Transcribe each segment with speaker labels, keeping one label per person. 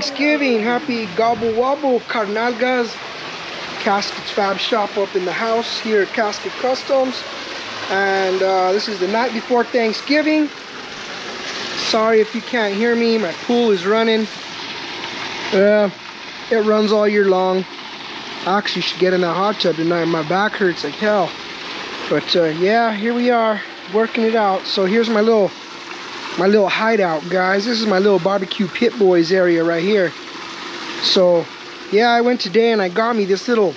Speaker 1: Thanksgiving. Happy gobble wobble, carnalgas. Caskets Fab Shop up in the house here at Casket Kustoms. And this is the night before Thanksgiving. Sorry if you can't hear me, my pool is running. It runs all year long. I actually should get in that hot tub tonight. My back hurts like hell. But yeah, here we are working it out. So here's my little hideout, guys. This is my little barbecue pit boys area right here. So yeah, I went today and I got me this little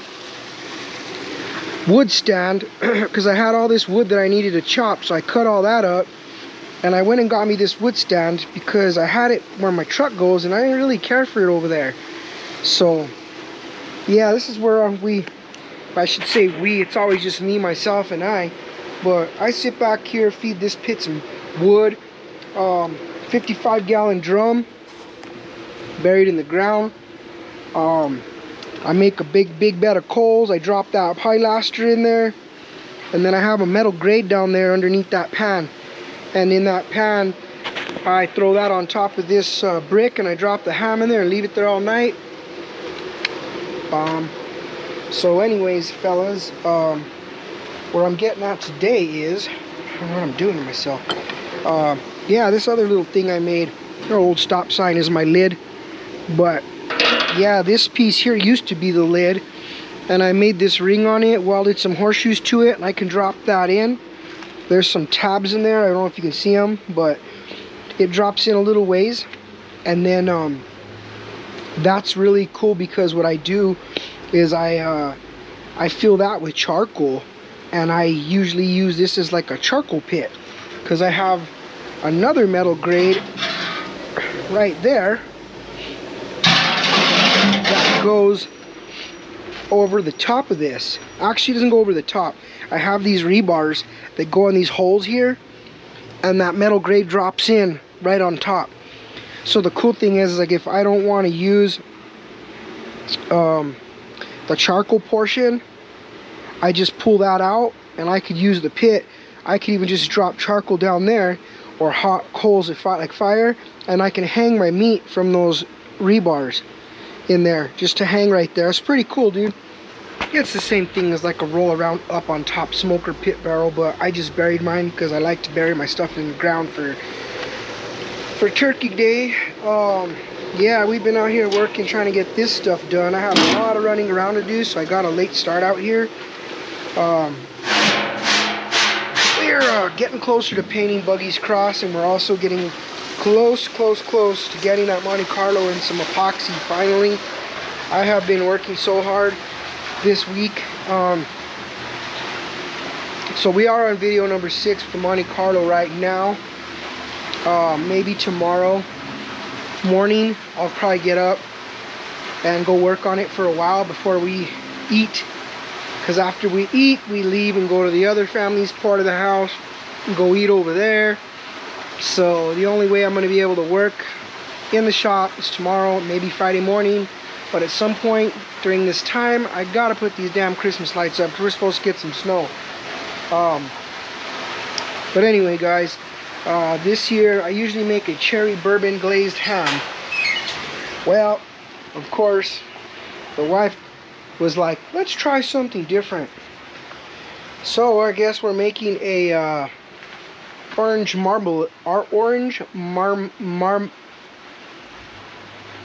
Speaker 1: wood stand because I had all this wood that I needed to chop. So I cut all that up and I went and got me this wood stand because I had it where my truck goes and I didn't really care for it over there. So yeah, this is where I should say we, it's always just me, myself, and I. But I sit back here, feed this pit some wood. 55-gallon drum buried in the ground. I make a big bed of coals. I drop that pilaster in there, and then I have a metal grate down there underneath that pan, and in that pan I throw that on top of this brick, and I drop the ham in there and leave it there all night. So anyways, fellas, what I'm getting at today is, I don't know what I'm doing to myself. Yeah, this other little thing I made, an old stop sign, is my lid. But yeah, this piece here used to be the lid, and I made this ring on it, welded some horseshoes to it, and I can drop that in. There's some tabs in there. I don't know if you can see them, but it drops in a little ways. And then that's really cool because what I do is I fill that with charcoal, and I usually use this as like a charcoal pit because I have another metal grate right there that goes over the top of this. Actually, it doesn't go over the top. I have these rebars that go in these holes here, and that metal grate drops in right on top. So the cool thing is like, if I don't want to use the charcoal portion, I just pull that out and I could use the pit. I could even just drop charcoal down there, or hot coals like fire, and I can hang my meat from those rebars in there, just to hang right there. It's pretty cool, dude. It's the same thing as like a roll around up on top smoker pit barrel, but I just buried mine because I like to bury my stuff in the ground for Turkey Day. Yeah, we've been out here working, trying to get this stuff done. I have a lot of running around to do, so I got a late start out here. We're getting closer to painting Buggy's Cross, and we're also getting close to getting that Monte Carlo and some epoxy finally. I have been working so hard this week. So we are on video number 6 for Monte Carlo right now. Maybe tomorrow morning I'll probably get up and go work on it for a while before we eat. Because after we eat, we leave and go to the other family's part of the house and go eat over there. So the only way I'm going to be able to work in the shop is tomorrow, maybe Friday morning. But at some point during this time, I got to put these damn Christmas lights up because we're supposed to get some snow. But anyway, guys, this year I usually make a cherry bourbon glazed ham. Well, of course, the wife was like, let's try something different. So I guess we're making a orange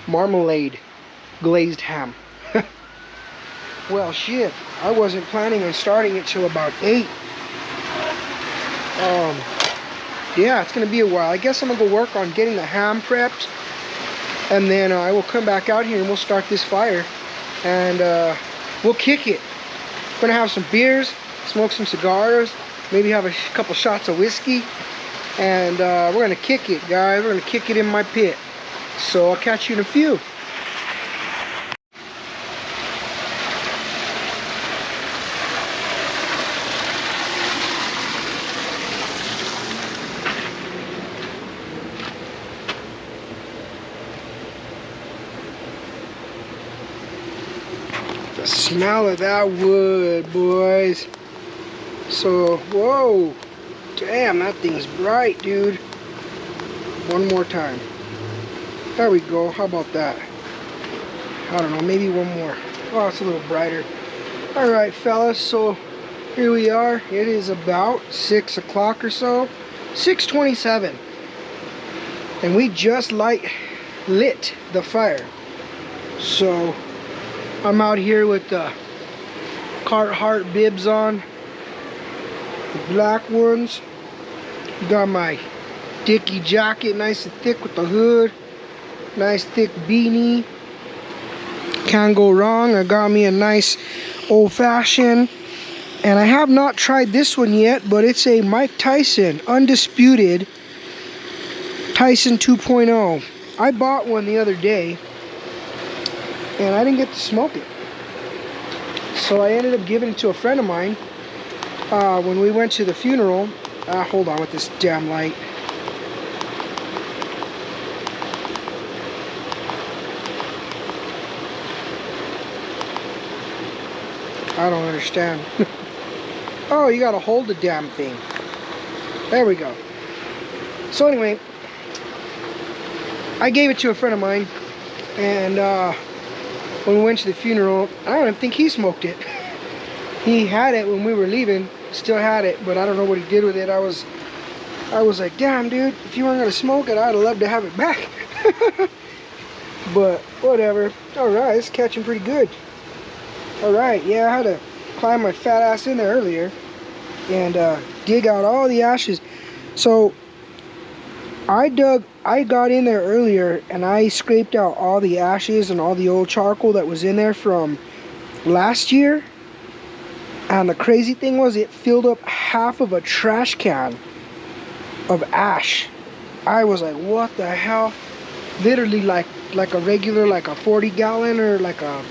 Speaker 1: marmalade glazed ham. Well, shit, I wasn't planning on starting it till about 8. Yeah, it's gonna be a while. I guess I'm gonna go work on getting the ham prepped, and then I will come back out here and we'll start this fire, and we'll kick it. We're gonna have some beers, smoke some cigars, maybe have a couple shots of whiskey, and we're gonna kick it, guys. We're gonna kick it in my pit. So I'll catch you in a few. The smell of that wood, boys. So, whoa, damn, that thing's bright, dude. One more time. There we go. How about that? I don't know, maybe one more. Oh, it's a little brighter. All right, fellas, so here we are. It is about 6 o'clock or so, 6:27, and we just lit the fire. So I'm out here with the Carhartt bibs on, the black ones. Got my Dickie jacket, nice and thick with the hood, nice thick beanie. Can't go wrong. I got me a nice old-fashioned, and I have not tried this one yet, but it's a Mike Tyson Undisputed Tyson 2.0. I bought one the other day and I didn't get to smoke it, so I ended up giving it to a friend of mine when we went to the funeral. Hold on with this damn light. I don't understand. Oh, you gotta hold the damn thing. There we go. So anyway, I gave it to a friend of mine, and when we went to the funeral, I don't even think he smoked it. He had it when we were leaving, still had it, but I don't know what he did with it. I was like, damn, dude, if you weren't gonna smoke it, I'd love to have it back. But whatever. All right, it's catching pretty good. All right, yeah, I had to climb my fat ass in there earlier and dig out all the ashes. So I got in there earlier and I scraped out all the ashes and all the old charcoal that was in there from last year. And the crazy thing was, it filled up half of a trash can of ash. I was like, what the hell? Literally like a regular, like a 40-gallon or like a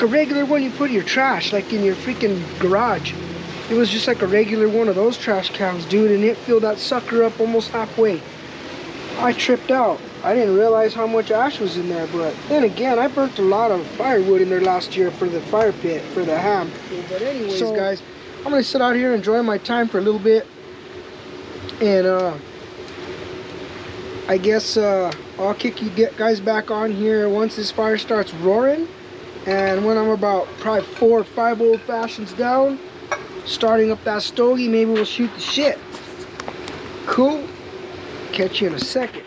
Speaker 1: regular one you put in your trash, like in your freaking garage. It was just like a regular one of those trash cans, dude, and it filled that sucker up almost halfway. I tripped out. I didn't realize how much ash was in there, but then again, I burnt a lot of firewood in there last year for the fire pit, for the ham. But anyways, guys, I'm gonna sit out here and enjoy my time for a little bit, and I guess I'll kick you guys back on here once this fire starts roaring. And when I'm about probably 4 or 5 old fashions down, starting up that stogie, maybe we'll shoot the shit. Cool. Catch you in a second.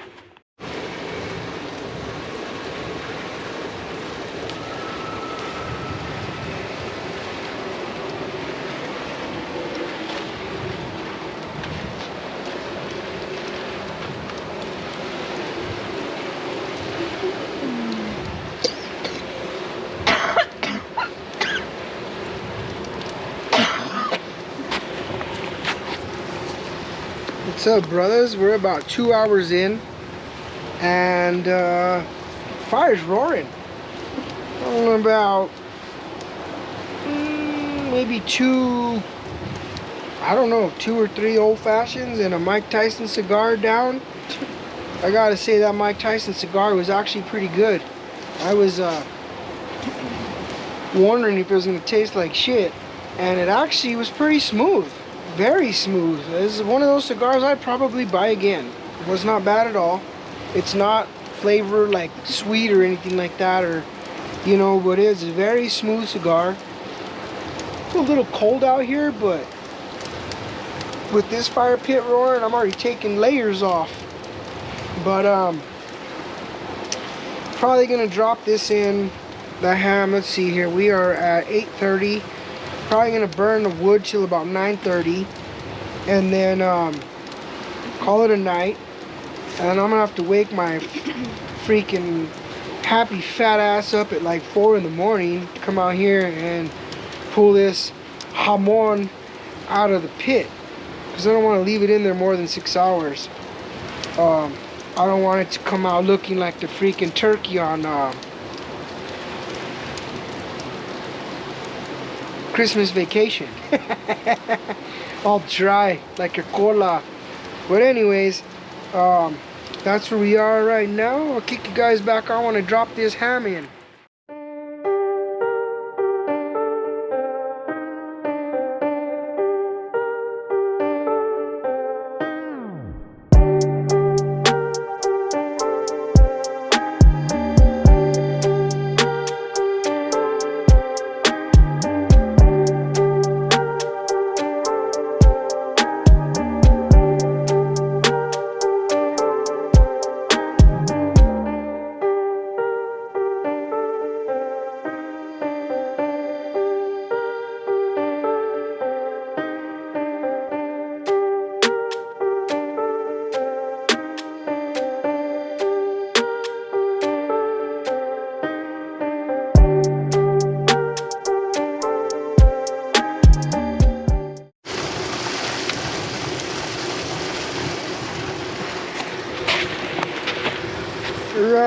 Speaker 1: What's up, brothers? We're about 2 hours in, and fire's roaring. I don't know, about maybe 2 or 3 old fashions and a Mike Tyson cigar down. I gotta say, that Mike Tyson cigar was actually pretty good. I was wondering if it was gonna taste like shit, and it actually was pretty smooth. Very smooth. This is one of those cigars I'd probably buy again. It was not bad at all. It's not flavor like sweet or anything like that, or you know, but it is a very smooth cigar. It's a little cold out here, but with this fire pit roaring, I'm already taking layers off. But probably gonna drop this in the ham. Let's see here. We are at 8:30. Probably gonna burn the wood till about 9:30, and then call it a night. And I'm gonna have to wake my freaking happy fat ass up at like 4 in the morning to come out here and pull this jamon out of the pit, because I don't want to leave it in there more than 6 hours. I don't want it to come out looking like the freaking turkey on Christmas Vacation. All dry like your cola. But anyways, that's where we are right now. I'll kick you guys back. I want to drop this ham in.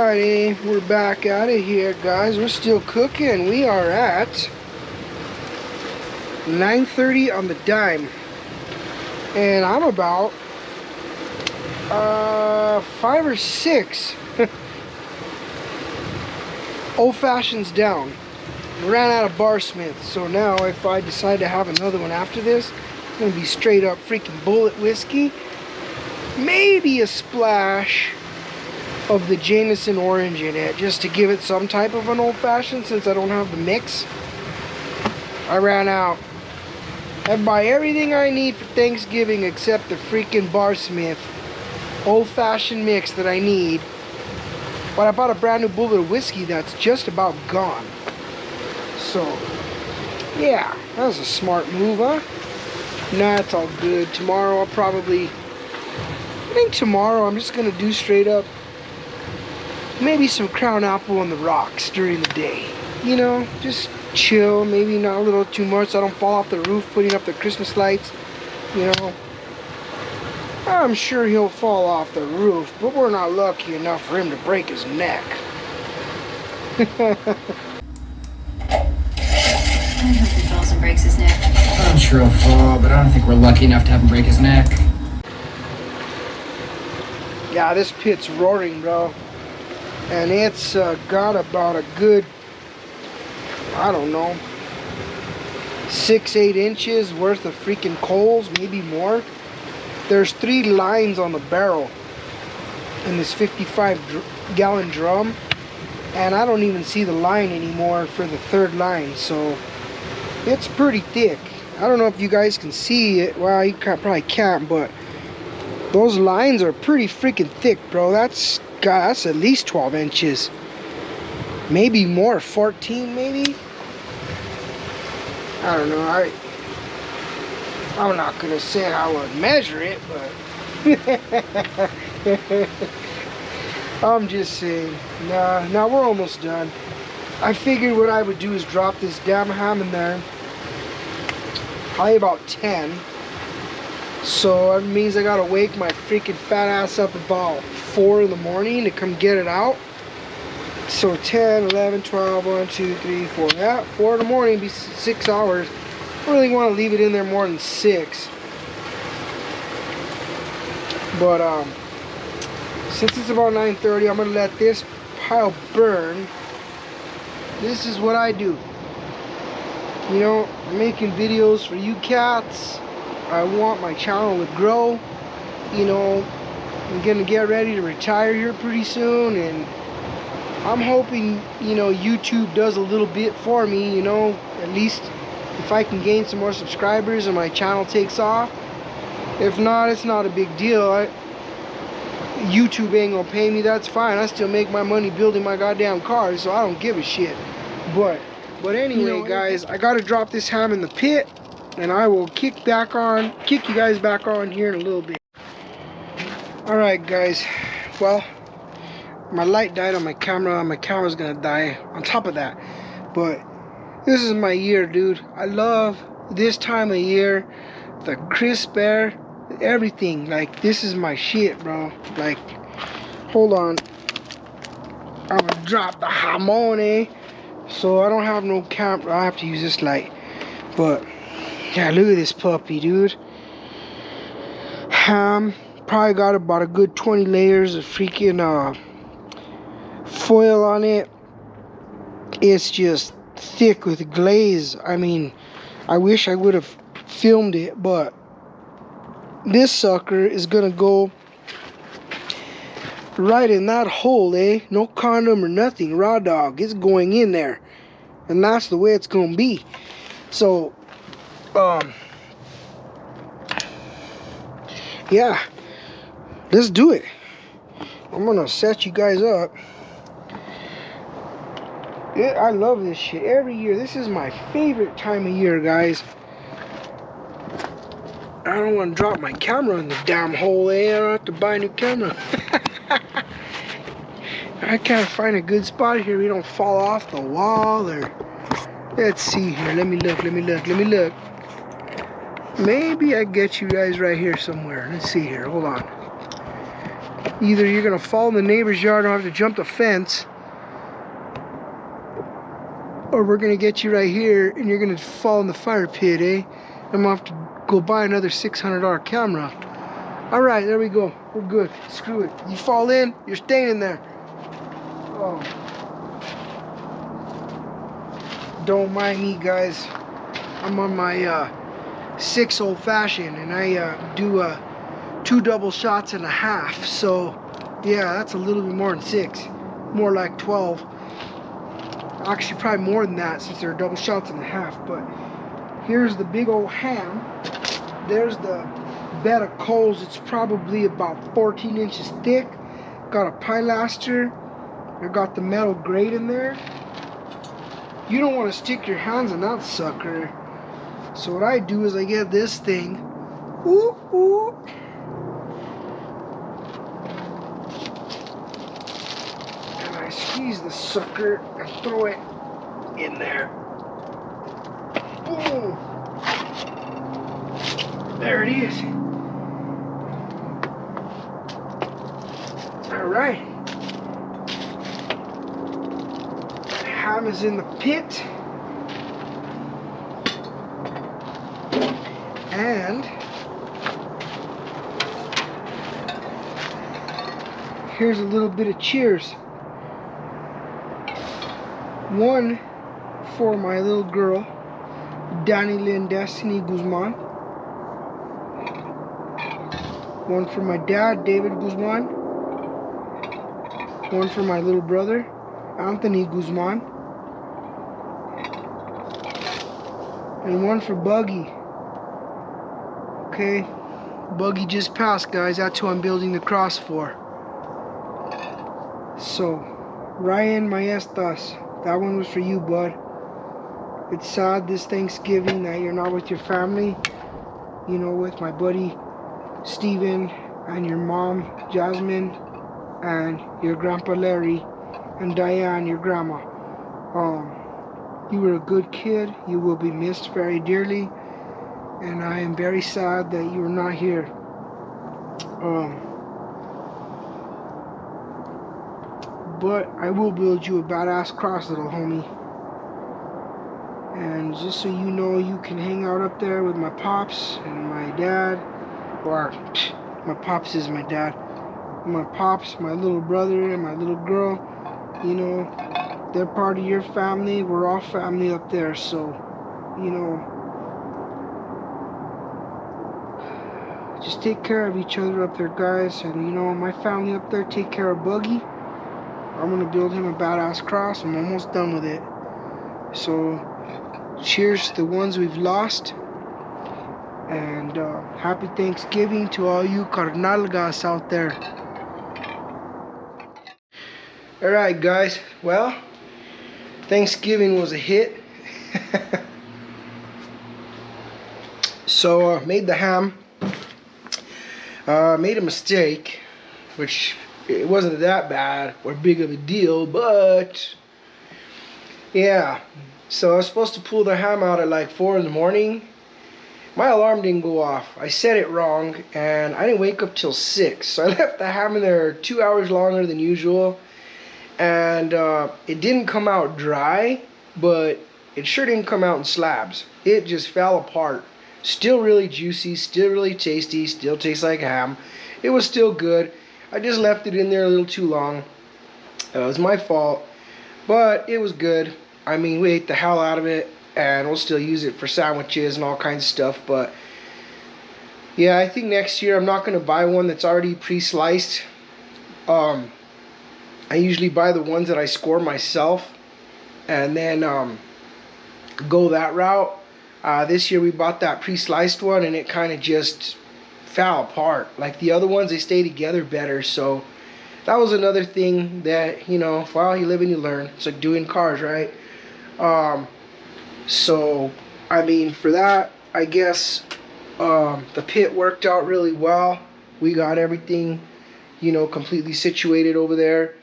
Speaker 1: Alrighty, we're back at it here, guys. We're still cooking. We are at 9:30 on the dime, and I'm about 5 or 6 old fashions down. Ran out of bar smith, so now if I decide to have another one after this, it's gonna be straight up freaking bullet whiskey. Maybe a splash of the Jameson orange in it, just to give it some type of an old-fashioned, since I don't have the mix. I ran out. I buy everything I need for Thanksgiving except the freaking Bar Smith old-fashioned mix that I need. But I bought a brand new bullet of whiskey that's just about gone. So, yeah, that was a smart move, huh? Nah, it's all good. Tomorrow I think tomorrow I'm just gonna do straight up maybe some Crown Apple on the rocks during the day. You know, just chill, maybe not a little too much so I don't fall off the roof putting up the Christmas lights. You know, I'm sure he'll fall off the roof, but we're not lucky enough for him to break his neck.
Speaker 2: I hope he falls and breaks his neck.
Speaker 3: I'm sure he'll fall, but I don't think we're lucky enough to have him break his neck.
Speaker 1: Yeah, this pit's roaring, bro. And it's got about a good, I don't know, 6-8 inches worth of freaking coals, maybe more. There's 3 lines on the barrel in this 55-gallon drum, and I don't even see the line anymore for the 3rd line, so it's pretty thick. I don't know if you guys can see it. Well, you probably can't, but those lines are pretty freaking thick, bro. That's at least 12 inches. Maybe more, 14 maybe? I don't know. I'm not gonna say how I would measure it, but I'm just saying. Nah, we're almost done. I figured what I would do is drop this damn ham in there. Probably about 10. So that means I gotta wake my freaking fat ass up about 4 in the morning to come get it out. So 10, 11, 12, 1, 2, 3, 4. Yeah, 4 in the morning, be 6 hours. I don't really want to leave it in there more than 6. But since it's about 9:30, I'm gonna let this pile burn. This is what I do. You know, I'm making videos for you cats. I want my channel to grow. You know, I'm gonna get ready to retire here pretty soon, and I'm hoping, you know, YouTube does a little bit for me, you know, at least if I can gain some more subscribers and my channel takes off. If not, it's not a big deal. YouTube ain't gonna pay me, that's fine. I still make my money building my goddamn cars, so I don't give a shit. But anyway, guys, I gotta drop this ham in the pit, and I will kick you guys back on here in a little bit. Alright, guys, well, my light died on my camera. My camera's gonna die on top of that. But this is my year, dude. I love this time of year, the crisp air, everything. Like, this is my shit, bro. Like, hold on, I'm gonna drop the jamon, so I don't have no camera. I have to use this light. But yeah, look at this puppy, dude. Ham probably got about a good 20 layers of freaking foil on it. It's just thick with glaze. I mean, I wish I would have filmed it, but this sucker is gonna go right in that hole, no condom or nothing, raw dog. It's going in there, and that's the way it's gonna be. So yeah, let's do it. I'm gonna set you guys up. I love this shit every year. This is my favorite time of year, guys. I don't want to drop my camera in the damn hole, I don't have to buy a new camera. I can't find a good spot here. We don't fall off the wall, or let's see here. Let me look. Maybe I get you guys right here somewhere. Let's see here. Hold on. Either you're gonna fall in the neighbor's yard and have to jump the fence, or we're gonna get you right here and you're gonna fall in the fire pit, eh? I'm gonna have to go buy another $600 camera. Alright, there we go. We're good. Screw it. You fall in, you're staying in there. Oh. Don't mind me, guys. I'm on my 6 old fashioned, and I do 2 double shots and a half. So yeah, that's a little bit more than 6, more like 12. Actually, probably more than that since they're double shots and a half. But here's the big old ham. There's the bed of coals. It's probably about 14 inches thick. Got a pilaster. I got the metal grate in there. You don't want to stick your hands in that sucker. So what I do is I get this thing. Ooh, ooh. And I squeeze the sucker and throw it in there. Boom. There it is. Alright. Ham is in the pit. And here's a little bit of cheers. One for my little girl, Danny Lynn Destiny Guzman. One for my dad, David Guzman. One for my little brother, Anthony Guzman. And one for Buggy. Okay, Buggy just passed, guys. That's who I'm building the cross for. So, Ryan Maestas, that one was for you, bud. It's sad this Thanksgiving that you're not with your family. You know, with my buddy Steven and your mom Jasmine and your grandpa Larry and Diane, your grandma. You were a good kid. You will be missed very dearly. And I am very sad that you are not here. But I will build you a badass cross, little homie. And just so you know, you can hang out up there with my pops and my dad. Or, my pops is my dad. My pops, my little brother, and my little girl. You know, they're part of your family. We're all family up there. So, you know, just take care of each other up there, guys. And you know, my family up there, take care of Buggy. I'm gonna build him a badass cross. I'm almost done with it. So cheers to the ones we've lost. And happy Thanksgiving to all you carnalgas out there. Alright, guys. Well, Thanksgiving was a hit. So made the ham. Made a mistake, which it wasn't that bad or big of a deal, but yeah. So I was supposed to pull the ham out at like 4 in the morning. My alarm didn't go off. I set it wrong and I didn't wake up till 6. So I left the ham in there 2 hours longer than usual. And it didn't come out dry, but it sure didn't come out in slabs. It just fell apart. Still really juicy, still really tasty, still tastes like ham. It was still good. I just left it in there a little too long. It was my fault, but it was good. I mean, we ate the hell out of it, and we'll still use it for sandwiches and all kinds of stuff. But yeah, I think next year I'm not going to buy one that's already pre-sliced. I usually buy the ones that I score myself, and then go that route. This year we bought that pre-sliced one, and it kind of just fell apart. Like the other ones, they stay together better. So that was another thing that, you know, well, you live and you learn. It's like doing cars, right? So I mean, for that, I guess the pit worked out really well. We got everything, you know, completely situated over there.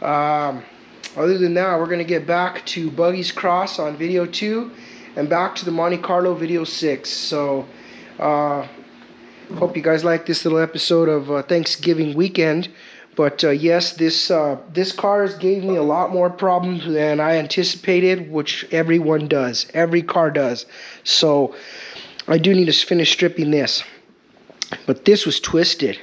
Speaker 1: Other than that, we're gonna get back to Buggy's Cross on video 2 and back to the Monte Carlo video 6. So Hope you guys like this little episode of Thanksgiving weekend. But yes, this car gave me a lot more problems than I anticipated, which everyone does. Every car does. So I do need to finish stripping this. But this was twisted.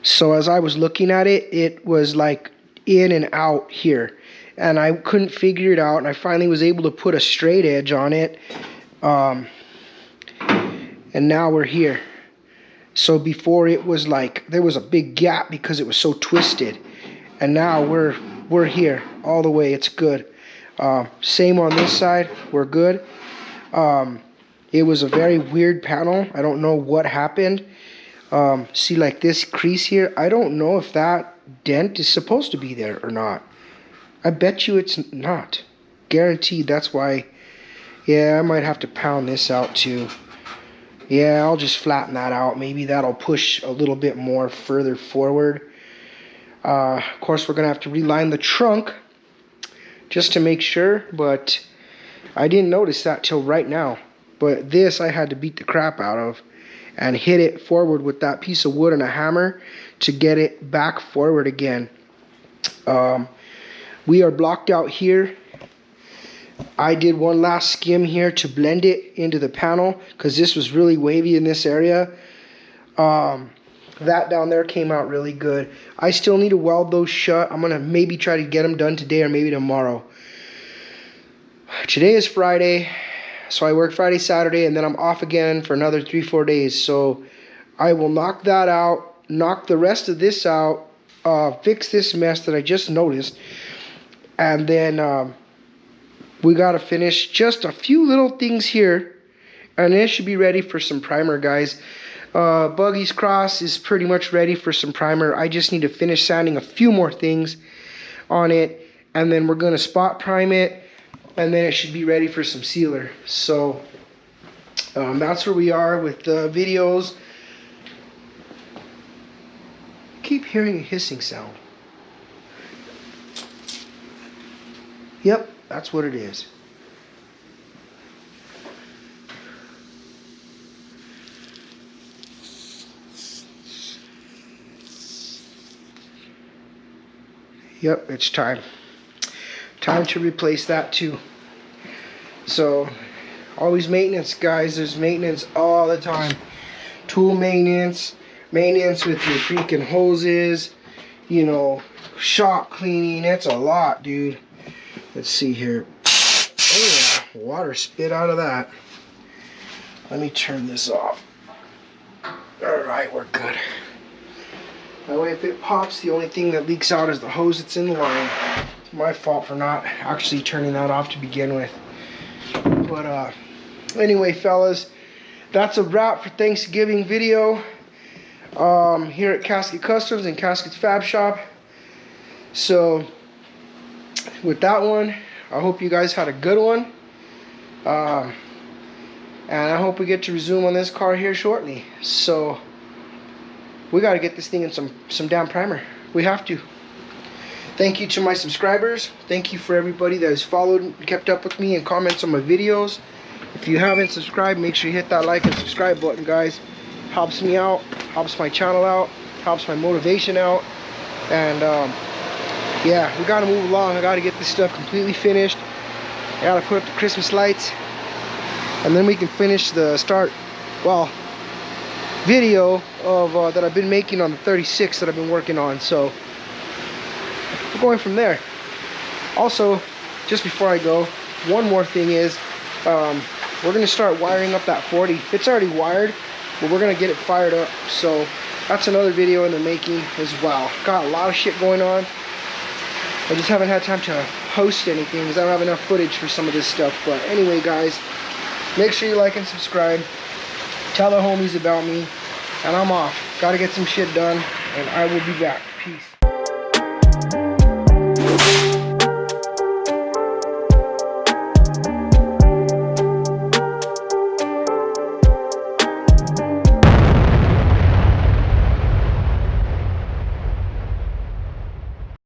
Speaker 1: So as I was looking at it, it was like in and out here. And I couldn't figure it out. And I finally was able to put a straight edge on it. And now we're here. So before it was like, there was a big gap because it was so twisted. And now we're here all the way. It's good. Same on this side. We're good. It was a very weird panel. I don't know what happened. See, like this crease here. I don't know if that dent is supposed to be there or not. I bet you it's not. Guaranteed. That's why. Yeah, I might have to pound this out too. Yeah, I'll just flatten that out. Maybe that'll push a little bit more further forward. Of course, we're going to have to reline the trunk just to make sure. But I didn't notice that till right now. But this I had to beat the crap out of and hit it forward with that piece of wood and a hammer to get it back forward again. We are blocked out here. I did one last skim here to blend it into the panel because this was really wavy in this area. That down there came out really good. I still need to weld those shut. I'm going to maybe try to get them done today or maybe tomorrow. Today is Friday. So I work Friday, Saturday, and then I'm off again for another 3-4 days. So I will knock that out, knock the rest of this out, fix this mess that I just noticed, and then we got to finish just a few little things here, and it should be ready for some primer, guys. Buggy's Cross is pretty much ready for some primer. I just need to finish sanding a few more things on it, and then we're going to spot prime it. And then it should be ready for some sealer. So that's where we are with the videos. Keep hearing a hissing sound. Yep, that's what it is. Yep, it's time. Time to replace that too. So always maintenance, guys. There's maintenance all the time. Tool maintenance, maintenance with your freaking hoses, you know, shop cleaning. It's a lot, dude. Let's see here. Oh yeah, water spit out of that. Let me turn this off. Alright, we're good. That way if it pops, the only thing that leaks out is the hose that's in the line. My fault for not actually turning that off to begin with. But anyway, fellas, that's a wrap for Thanksgiving video here at Casket Kustoms and Caskets Fab Shop. So with that one, I hope you guys had a good one, and I hope we get to resume on this car here shortly. So we got to get this thing in some damn primer. We have to. Thank you to my subscribers. Thank you for everybody that has followed and kept up with me and comments on my videos. If you haven't subscribed, make sure you hit that like and subscribe button, guys. Helps me out, helps my channel out, helps my motivation out. And yeah, we gotta move along. I gotta get this stuff completely finished. I gotta put up the Christmas lights, and then we can finish the video of that I've been making on the 36 that I've been working on. So we're going from there. Also, just before I go, one more thing is we're going to start wiring up that 40. It's already wired, but we're going to get it fired up. So that's another video in the making as well. Got a lot of shit going on. I just haven't had time to post anything because I don't have enough footage for some of this stuff. But anyway, guys, make sure you like and subscribe. Tell the homies about me. And I'm off. Got to get some shit done, and I will be back. Peace.